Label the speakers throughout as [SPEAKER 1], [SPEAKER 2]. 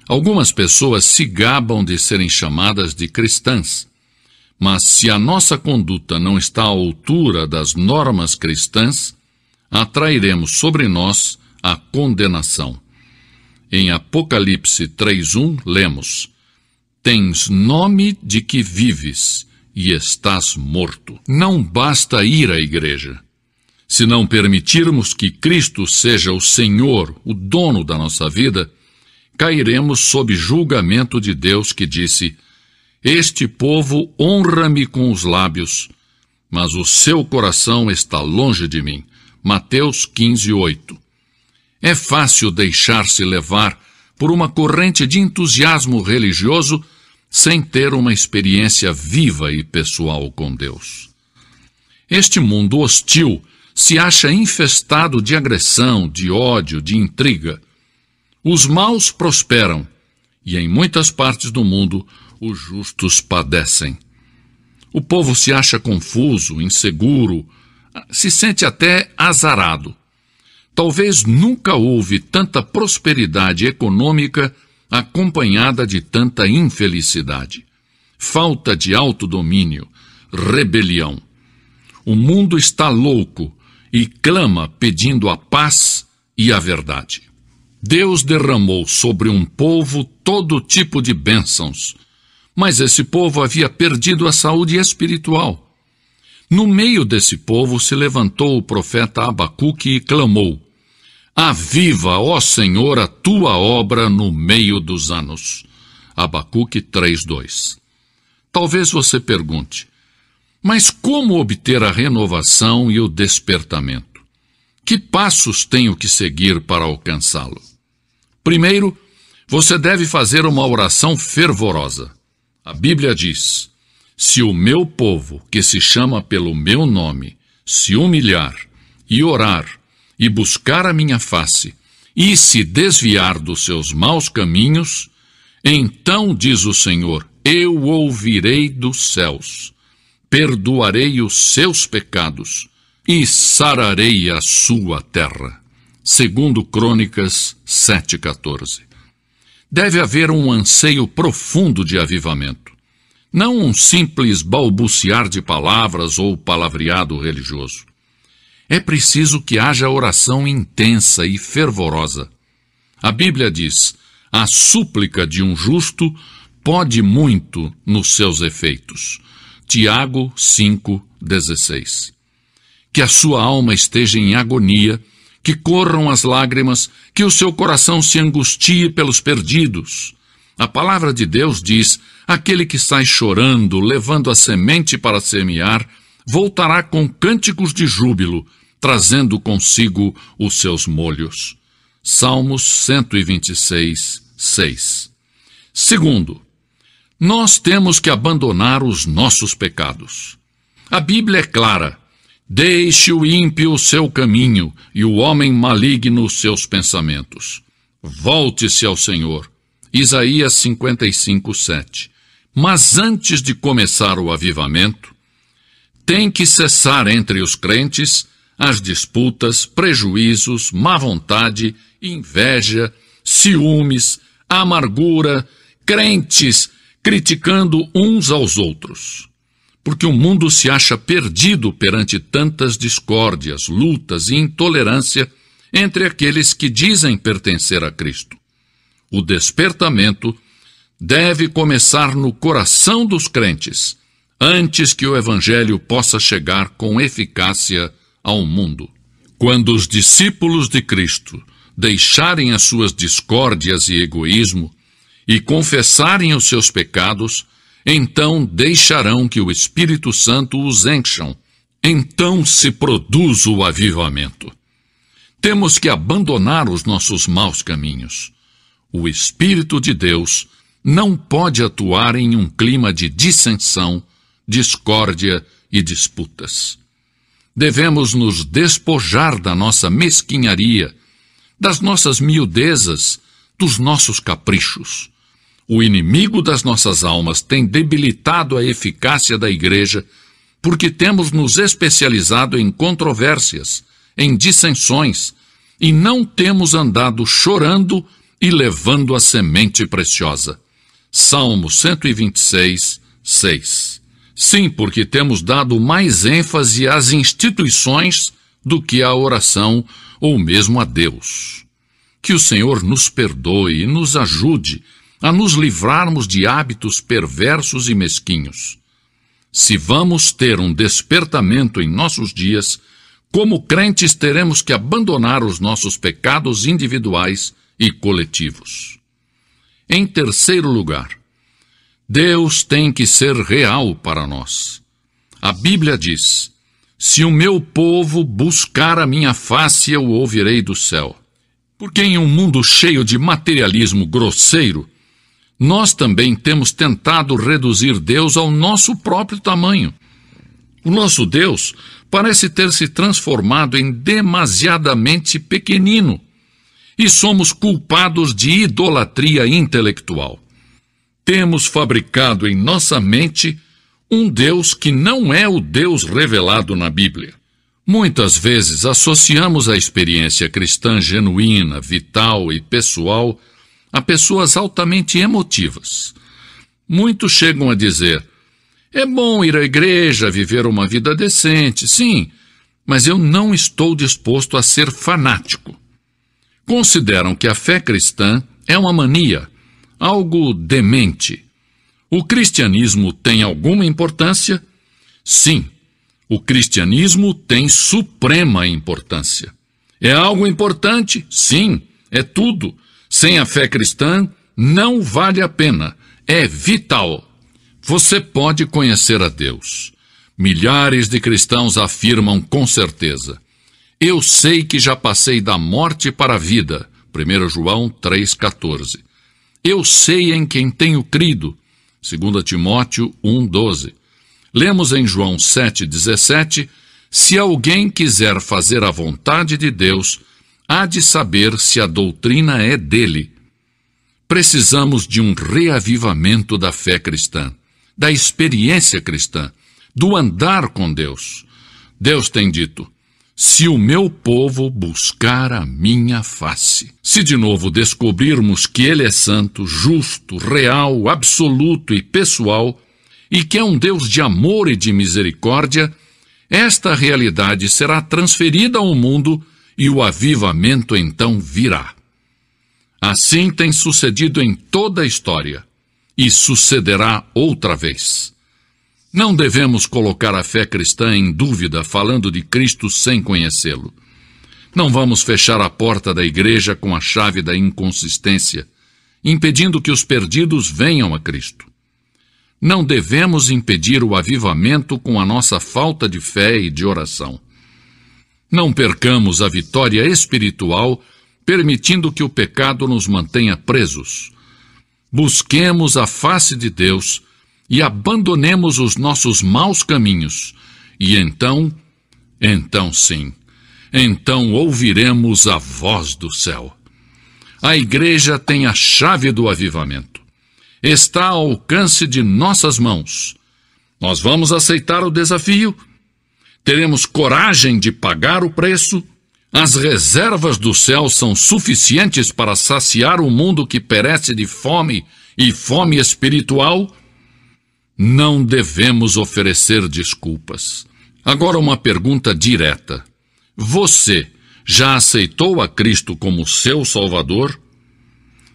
[SPEAKER 1] Algumas pessoas se gabam de serem chamadas de cristãs, mas se a nossa conduta não está à altura das normas cristãs, atrairemos sobre nós a condenação. Em Apocalipse 3:1, lemos: Tens nome de que vives e estás morto. Não basta ir à igreja. Se não permitirmos que Cristo seja o Senhor, o dono da nossa vida, cairemos sob julgamento de Deus que disse: Este povo honra-me com os lábios, mas o seu coração está longe de mim. Mateus 15:8. É fácil deixar-se levar por uma corrente de entusiasmo religioso sem ter uma experiência viva e pessoal com Deus. Este mundo hostil se acha infestado de agressão, de ódio, de intriga. Os maus prosperam e em muitas partes do mundo os justos padecem. O povo se acha confuso, inseguro, se sente até azarado. Talvez nunca houve tanta prosperidade econômica acompanhada de tanta infelicidade, falta de autodomínio, rebelião. O mundo está louco e clama pedindo a paz e a verdade. Deus derramou sobre um povo todo tipo de bênçãos, mas esse povo havia perdido a saúde espiritual. No meio desse povo se levantou o profeta Abacuque e clamou: Aviva, ó Senhor, a tua obra no meio dos anos. Abacuque 3:2. Talvez você pergunte: mas como obter a renovação e o despertamento? Que passos tenho que seguir para alcançá-lo? Primeiro, você deve fazer uma oração fervorosa. A Bíblia diz: se o meu povo, que se chama pelo meu nome, se humilhar e orar e buscar a minha face e se desviar dos seus maus caminhos, então, diz o Senhor, eu ouvirei dos céus, perdoarei os seus pecados e sararei a sua terra. Segundo Crônicas 7:14. Deve haver um anseio profundo de avivamento, não um simples balbuciar de palavras ou palavreado religioso. É preciso que haja oração intensa e fervorosa. A Bíblia diz: a súplica de um justo pode muito nos seus efeitos. Tiago 5:16. Que a sua alma esteja em agonia, que corram as lágrimas, que o seu coração se angustie pelos perdidos. A palavra de Deus diz: aquele que sai chorando, levando a semente para semear, voltará com cânticos de júbilo, trazendo consigo os seus molhos. Salmos 126:6. Segundo, nós temos que abandonar os nossos pecados. A Bíblia é clara: deixe o ímpio o seu caminho e o homem maligno os seus pensamentos. Volte-se ao Senhor. Isaías 55:7. Mas antes de começar o avivamento, tem que cessar entre os crentes as disputas, prejuízos, má vontade, inveja, ciúmes, amargura, crentes criticando uns aos outros. Porque o mundo se acha perdido perante tantas discórdias, lutas e intolerância entre aqueles que dizem pertencer a Cristo. O despertamento deve começar no coração dos crentes, antes que o Evangelho possa chegar com eficácia ao mundo. Quando os discípulos de Cristo deixarem as suas discórdias e egoísmo e confessarem os seus pecados, então deixarão que o Espírito Santo os encham. Então se produz o avivamento. Temos que abandonar os nossos maus caminhos. O Espírito de Deus não pode atuar em um clima de dissensão, discórdia e disputas. Devemos nos despojar da nossa mesquinharia, das nossas miudezas, dos nossos caprichos. O inimigo das nossas almas tem debilitado a eficácia da igreja porque temos nos especializado em controvérsias, em dissensões, e não temos andado chorando e levando a semente preciosa. Salmo 126, 6. Sim, porque temos dado mais ênfase às instituições do que à oração ou mesmo a Deus. Que o Senhor nos perdoe e nos ajude a nos livrarmos de hábitos perversos e mesquinhos. Se vamos ter um despertamento em nossos dias, como crentes teremos que abandonar os nossos pecados individuais e coletivos. Em terceiro lugar, Deus tem que ser real para nós. A Bíblia diz: se o meu povo buscar a minha face, eu o ouvirei do céu. Porque em um mundo cheio de materialismo grosseiro, nós também temos tentado reduzir Deus ao nosso próprio tamanho. O nosso Deus parece ter se transformado em demasiadamente pequenino, e somos culpados de idolatria intelectual. Temos fabricado em nossa mente um Deus que não é o Deus revelado na Bíblia. Muitas vezes associamos a experiência cristã genuína, vital e pessoal a pessoas altamente emotivas. Muitos chegam a dizer: é bom ir à igreja, viver uma vida decente, sim, mas eu não estou disposto a ser fanático. Consideram que a fé cristã é uma mania, algo demente. O cristianismo tem alguma importância? Sim, o cristianismo tem suprema importância. É algo importante? Sim, é tudo. Sem a fé cristã, não vale a pena. É vital. Você pode conhecer a Deus. Milhares de cristãos afirmam com certeza: eu sei que já passei da morte para a vida. 1 João 3,14. Eu sei em quem tenho crido. 2 Timóteo 1,12. Lemos em João 7,17: se alguém quiser fazer a vontade de Deus, há de saber se a doutrina é dele. Precisamos de um reavivamento da fé cristã, da experiência cristã, do andar com Deus. Deus tem dito: se o meu povo buscar a minha face. Se de novo descobrirmos que Ele é santo, justo, real, absoluto e pessoal, e que é um Deus de amor e de misericórdia, esta realidade será transferida ao mundo e o avivamento então virá. Assim tem sucedido em toda a história, e sucederá outra vez. Não devemos colocar a fé cristã em dúvida falando de Cristo sem conhecê-lo. Não vamos fechar a porta da igreja com a chave da inconsistência, impedindo que os perdidos venham a Cristo. Não devemos impedir o avivamento com a nossa falta de fé e de oração. Não percamos a vitória espiritual permitindo que o pecado nos mantenha presos. Busquemos a face de Deus e abandonemos os nossos maus caminhos, e então ouviremos a voz do céu. A igreja tem a chave do avivamento. Está ao alcance de nossas mãos. Nós vamos aceitar o desafio? Teremos coragem de pagar o preço? As reservas do céu são suficientes para saciar o mundo que perece de fome e fome espiritual? Não devemos oferecer desculpas. Agora uma pergunta direta. Você já aceitou a Cristo como seu Salvador?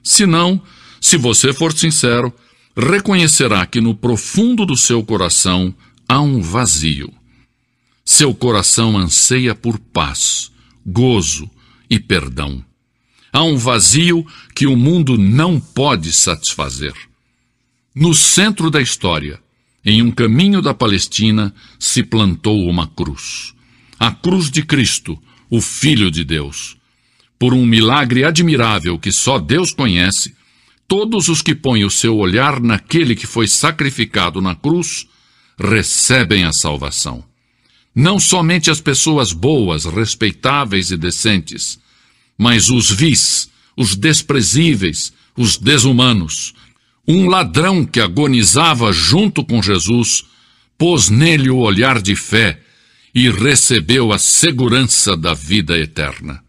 [SPEAKER 1] Se não, se você for sincero, reconhecerá que no profundo do seu coração há um vazio. Seu coração anseia por paz, gozo e perdão. Há um vazio que o mundo não pode satisfazer. No centro da história, em um caminho da Palestina, se plantou uma cruz. A cruz de Cristo, o Filho de Deus. Por um milagre admirável que só Deus conhece, todos os que põem o seu olhar naquele que foi sacrificado na cruz, recebem a salvação. Não somente as pessoas boas, respeitáveis e decentes, mas os vis, os desprezíveis, os desumanos. Um ladrão que agonizava junto com Jesus, pôs nele o olhar de fé e recebeu a segurança da vida eterna.